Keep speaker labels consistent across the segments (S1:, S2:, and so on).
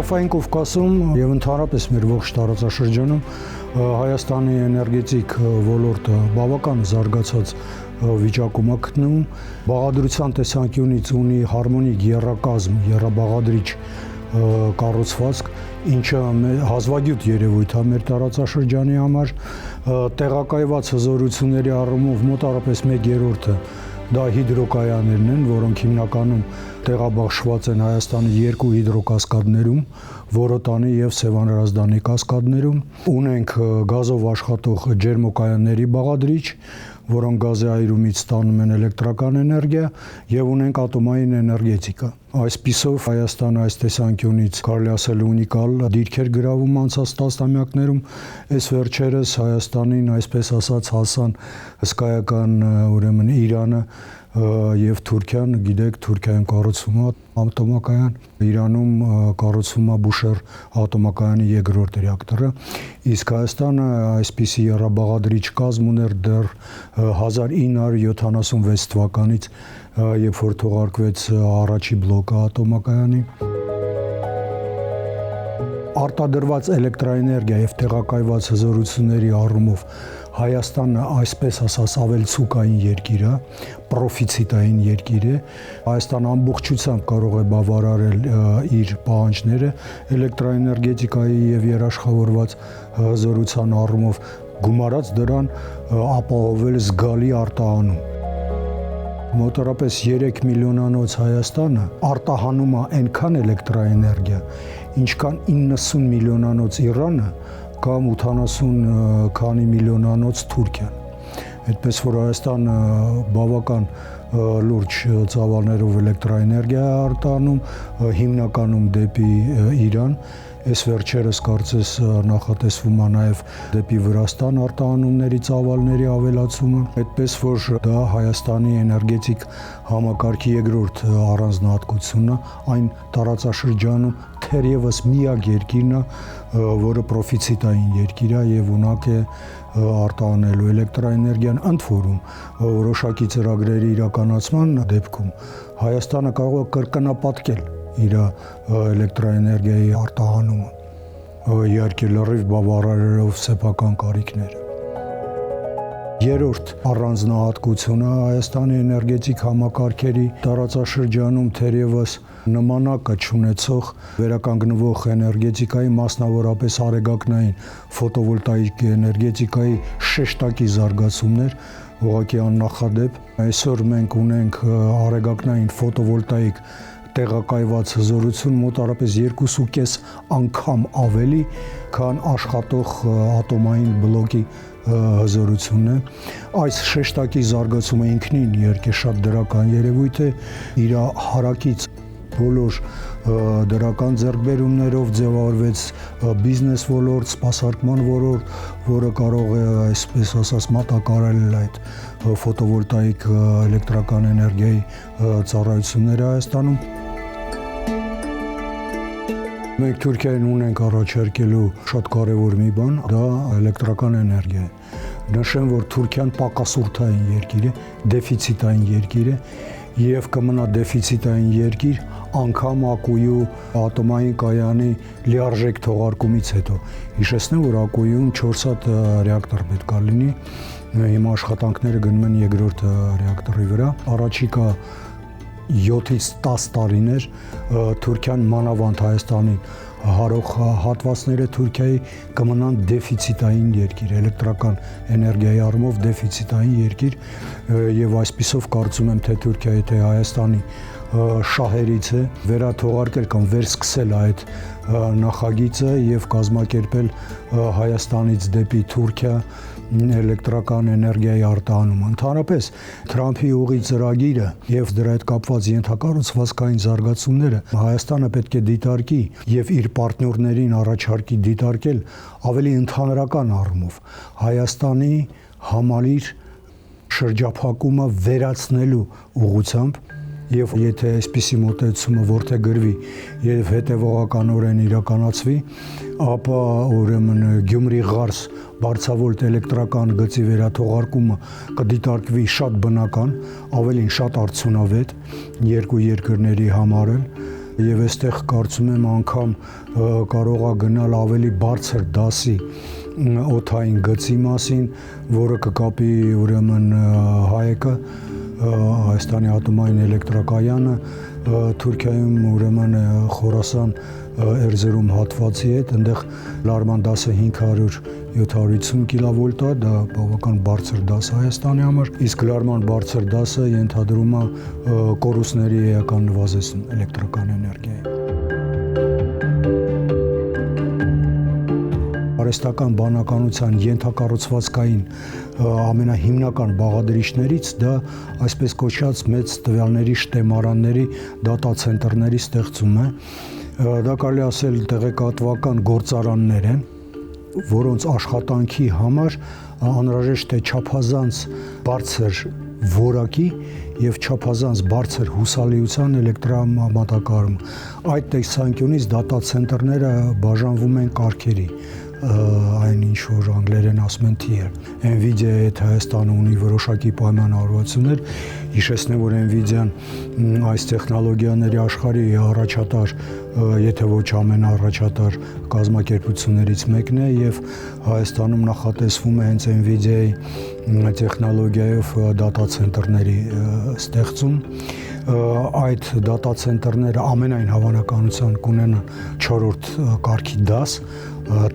S1: Հարավային Կովկասում եւ ընդհանրապես մեր ողջ տարածաշրջանում Հայաստանի էներգետիկ ոլորտը բավական զարգացած վիճակում է գտնվում։ Բաղադրության տեսանկյունից ունի հարմոնիկ եռակազմ, եռաբաղադրիչ կառուցվածք, ինչը հազվագյուտ երևույթ է մեր տարածաշրջանի համար։ Տեղակայված հզորությունների առումով մոտավորապես 1/3-ը դա հիդրոկայաններն են, որոնք հիմնականում տեղաբաշխված են Հայաստանի 2 հիդրոկասկադներում, Որոտանի եւ Սևանարազդանի կասկադներում։ Ունենք գազով աշխատող ջերմոկայանների բաղադրիչ, որոնք գազի այրումից ստանում են էլեկտրական էներգիա, եւ ունենք ատոմային էներգետիկա։ Այսպիսով Հայաստանը այս տեսանկյունից կարելի ասել ունիկալ դիրքեր գրավում անցած տասնամյակներում։ Այս վերջերս Հայաստանին, այսպես ասած, հասան հսկայական ուրեմն Իրանը եւ Թուրքիան, գիտեք, Թուրքիայում կառուցվում է ատոմակայան, Իրանում կառուցվում է Բուշեր ատոմակայանի երկրորդ ռեակտորը, իսկ Հայաստանը այսպիսի եռաբաղադրիչ կազմ ուներ դեռ 1976 թվականից, երբ որ թողարկվեց առաջի բլոկը ատոմակայանի։ Արտադրված էլեկտրաէներգիա եւ տեղակայված հզորությունների առումով Հայաստանը, այսպես ասած, ավելցուկային երկիր է, պրոֆիցիտային երկիր է։ Հայաստանը ամբողջությամբ կարող է բավարարել իր պահանջները էլեկտրաէներգետիկայի եւ երաշխավորված հզորության առումով, գումարած դրան ապահովել զգալի արտահանում։ Մոտավորապես 3 միլիոնանոց Հայաստանը արտահանում է այնքան էլեկտրաէներգիա, ինչքան 90 միլիոնանոց Իրանը կամ 80 քանի միլիոնանոց Թուրքիան։ Այդպես որ Հայաստանը բավական լուրջ ծավալներով էլեկտրաէներգիա է արտահանում, հիմնականում դեպի Իրան։ Այս վերջերս կարծես նախատեսվում է նաև դեպի Վրաստան արտահանումների ծավալների ավելացումը, այդպես որ դա Հայաստանի էներգետիկ համակարգի երկրորդ առանձնահատկությունն է, այն տարածաշրջանում թերևս միակ երկիրն է, որը պրոֆիցիտային երկիր է եւ ունակ է արտահանելու էլեկտրաէներգիան, ընդ որում որոշակի ծրագրերի իրականացման դեպքում Հայաստանը կարող է կրկնապատկել իր էլեկտրաէներգիայի արտահանումը, իհարկե լրիվ բավարարելով սեփական կարիքները։ Երրորդ առանձնահատկությունը Հայաստանի էներգետիկ համակարգերի տարածաշրջանում թերևս նմանակը չունեցող վերականգնվող էներգետիկայի, մասնավորապես արեգակնային ֆոտովոլտաիկ էներգետիկայի շեշտակի զարգացումներ, ուղղակի աննախադեպ։ Այսօր մենք ունենք արեգակնային ֆոտովոլտաիկ տեղակայված հզորություն մոտավորապես 2.5 անգամ ավելի, քան աշխատող ատոմային բլոկի հզորությունն է։ Այս շեշտակի զարգացումը ինքնին իհարկե շատ դրական երևույթ է, իր հարակից բոլոր դրական ձեռքբերումներով ձևավորվեց բիզնես ոլորտ, սպասարկման ոլորտ, որը կարող է այսպես ասած մատակարարել այդ ֆոտովոլտաիկ էլեկտրական էներգիայի ծառայությունները Հայաստանում։ Մենք Թուրքիայում ունենք առաջարկելու շատ կարևոր մի բան, դա էլեկտրական էներգիա է։ Նշեմ, որ Թուրքիան պակասուրդային երկիր է, դեֆիցիտային երկիր է եւ կմնա դեֆիցիտային երկիր անգամ Ակույու ատոմային կայանի լիարժեք թողարկումից հետո։ Հիշեցնեմ, որ Ակույում 4 հատ ռեակտոր պետք է լինի, հիմա աշխատանքները գնում են երկրորդ ռեակտորի վրա։ Առաջիկա 7-ից 10 տարիներ Թուրքիան մանավանդ Հայաստանին հարող հատվածները Թուրքիայի կմնան դեֆիցիտային երկիր, էլեկտրական էներգիայի առումով դեֆիցիտային երկիր եւ այսպիսով կարծում եմ թե Թուրքիայի թե Հայաստանի շահերից է վերաթողարկել կամ վերսկսել այդ նախագիծը եւ կազմակերպել Հայաստանից դեպի Թուրքիա էլեկտրական էներգիայի արտահանումը։ Ընդհանրապես Թրամփի ուղի ծրագիրը եւ դրա հետ կապված ենթակառուցվածքային զարգացումները Հայաստանը պետք է դիտարկի եւ իր պարտներներին առաջարկի դիտարկել ավելի ընդհանրական առումով Հայաստանի համալիր շրջափակումը վերացնելու ուղղությամբ եւ եթե այսպիսի մոտեցումը որդեգրվի եւ հետեւողականորեն իրականացվի, ապա ուրեմն Գյումրի-Ղարս բարձրավոլտ էլեկտրական գծի վերաթողարկումը կդիտարկվի շատ բնական, ավելին շատ արդյունավետ երկու երկրների համար էլ եւ այստեղ կարծում եմ անգամ կարող է գնալ ավելի բարձր դասի օդային գծի մասին, որը կկապի ուրեմն ՀԱԵԿ-ը, Հայաստանի ատոմային էլեկտրակայանը Թուրքիայում ուրեմն Խորասան Էրզերում հատվածի հետ, այնտեղ լարման դասը 500-750 կիլովոլտ է, դա բավական բարձր դաս Հայաստանի համար, իսկ լարման բարձր դասը ենթադրում է կորուստների էական նվազեցում էլեկտրական էներգիայի։ Արհեստական բանականության ենթակառուցվածքային ամենահիմնական բաղադրիչներից դա այսպես կոչված մեծ տվյալների շտեմարանների դատա ցենտրների ստեղծում է։ Դա կարելի ասել տեղեկատվական գործարաններ են, որոնց աշխատանքի համար անհրաժեշտ է չափազանց բարձր որակի եւ չափազանց բարձր հուսալիության էլեկտրամատակարարում։ Այդ տեսանկյունից դատա ցենտրները բաժանվում են կարգերի, այն ինչ որ անգլերեն ասում են tier։ Nvidia-ի հետ Հայաստանը ունի որոշակի պայմանավորվածություններ, հիշեցնեմ, որ Nvidia-ն այս տեխնոլոգիաների աշխարհի առաջատար, եթե ոչ ամենաառաջատար կազմակերպություններից մեկն է եւ Հայաստանում նախատեսվում է հենց Nvidia-ի տեխնոլոգիայով դատա ցենտրների ստեղծում։ Այդ դատա ցենտրները ամենայն հավանականության կունենան 4-րդ կարգի դաս,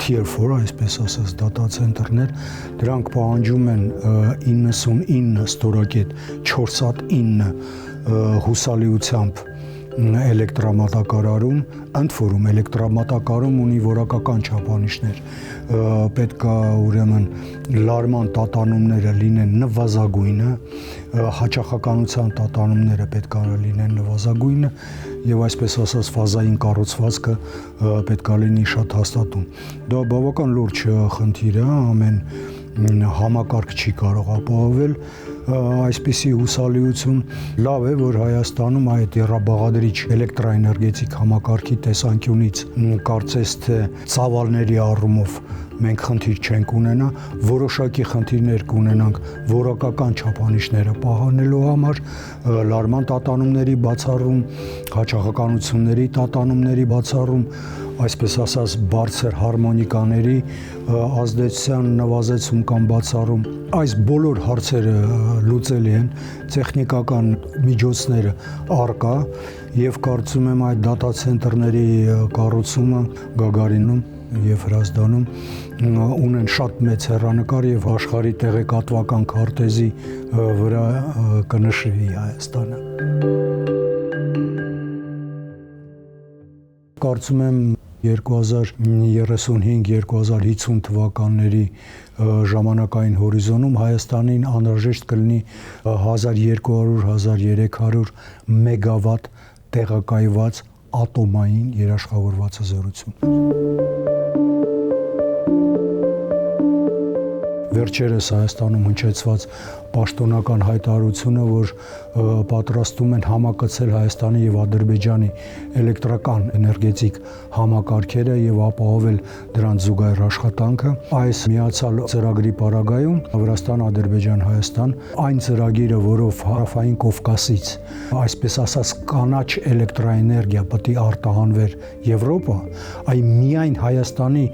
S1: tier 4, այսպես ասած, դատա ցենտրներ, դրանք պահանջում են 99 ստորակետ 4x9 հուսալիությամբ էլեկտրամատակարարում, ընդ որում էլեկտրամատակարարում ունի որակական չափանիշներ, պետք է ուրեմն լարման տատանումները լինեն նվազագույնը, հաճախականության տատանումները պետք է լինեն նվազագույնը եւ այսպես ասած ֆազային կառուցվածքը պետք է լինի շատ հաստատուն։ Դա բավական լուրջ խնդիր է, ամեն համակարգ չի կարող ապահովել այսպիսի հուսալիություն։ Լավ է, որ Հայաստանում այդ երրաբաղադրիչ էլեկտրաէներգետիկ համակարգի տեսանկյունից կարծես թե ծավալների առումով մենք խնդիր չենք ունենա, որոշակի խնդիրներ կունենանք որակական չափանիշները պահանջելու համար, լարման տատանումների բացառում, հաճախականությունների տատանումների բացառում, այսպես ասած բարձր հարմոնիկաների ազդեցության նվազեցում կամ բացառում։ Այս բոլոր հարցերը լուծելի են, տեխնիկական միջոցները առկա եւ կարծում եմ այդ դատա ցենտրների կառուցումը Գագարինում եւ Հրազդանում ունեն շատ մեծ հեռանկար եւ աշխարհի տեղեկատվական քարտեզի վրա կնշվի Հայաստանը։ Կարծում եմ 2035-2050 թվականների ժամանակային հորիզոնում Հայաստանին անհրաժեշտ կլինի 1200-1300 մեգավատ տեղակայված ատոմային երաշխավորվածազորություն։ Վերջերս Հայաստանում հնչեցված պաշտոնական հայտարարությունը, որ պատրաստում են համակցել Հայաստանի եւ Ադրբեջանի էլեկտրական էներգետիկ համակարգերը եւ ապահովել դրանց զուգահեռ աշխատանքը, այս միացյալ ծրագրի պարագայում Վրաստան, Ադրբեջան, Հայաստան, այն ծրագիրը, որով Հարավային Կովկասից, այսպես ասած, կանաչ էլեկտրաէներգիա պետք է արտահանվեր Եվրոպա, այ միայն Հայաստանի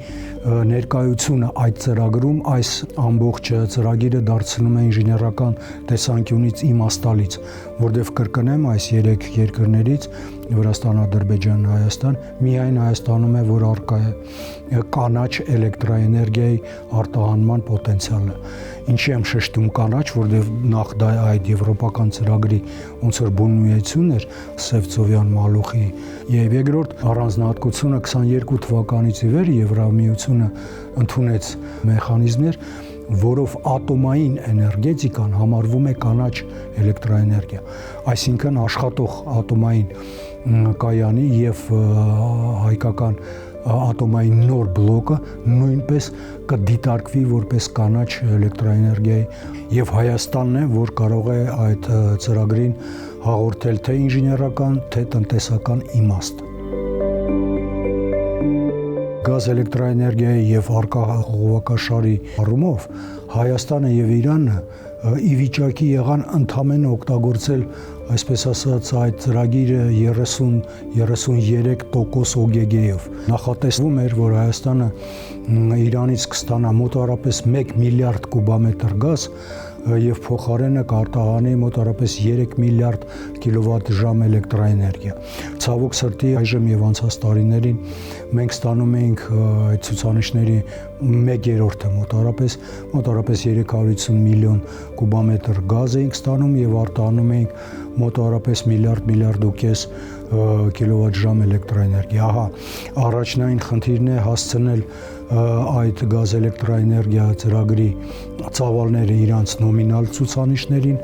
S1: ներկայությունը այդ ծրագրում այս ամբողջ ծրագիրը դարձնում է ինժեներական տեսանկյունից իմաստալից, որտեղ կրկնեմ այս 3 երկրներից Վրաստան, Ադրբեջան, Հայաստան, միայն Հայաստանում է, որ առկա է կանաչ էլեկտրաէներգիայի արտահանման պոտենցիալը։ Ինչի եմ շեշտում կանաչ, որտեղ նախ դա այդ եվրոպական ծրագրի ոնց որ բունույթություն էր Սևծովյան Մալուխի, եւ երկրորդ առանձնահատկությունը 22 թվականից ի վեր Եվրամիությունը ընդունեց մեխանիզմներ, որով ատոմային էներգետիկան համարվում է կանաչ էլեկտրաէներգիա, այսինքն աշխատող ատոմային կայանի եւ հայկական ատոմային նոր բլոկը նույնպես կդիտարկվի որպես կանաչ էլեկտրաէներգիայի եւ Հայաստանն է, որ կարող է այդ ծրագրին հաղորդել թե ինժեներական, թե տնտեսական իմաստ։ Գազ էլեկտրաէներգիայի եւ արկա խողովակաշարի առումով Հայաստանը եւ Իրանը ի վիճակի եղան ընդամենը օգտագործել, այսպես ասած, այդ ծրագիրը 30-33% OGG-ով։ Նախատեսվում էր, որ Հայաստանը Իրանից կստանա մոտավորապես 1 միլիարդ կուբամետր գազ եւ փոխարենը կարտահանի մոտավորապես 3 միլիարդ կիլովատ-ժամ էլեկտրաէներգիա։ Ցավոք սրտի այժմ եւ անցած տարիներին մենք ստանում էինք այդ ցուցանիշների 1/3-ը մոտավորապես 350 միլիոն կուբամետր գազ էինք ստանում եւ արտահանում էինք մոտավորապես միլիարդ ու կես կիլովատ-ժամ էլեկտրաէներգիա։ Ահա, առաջնային խնդիրն է հասցնել այդ գազ էլեկտրաէներգիա ծրագրի ծավալները իրանց նոմինալ ցուցանիշներին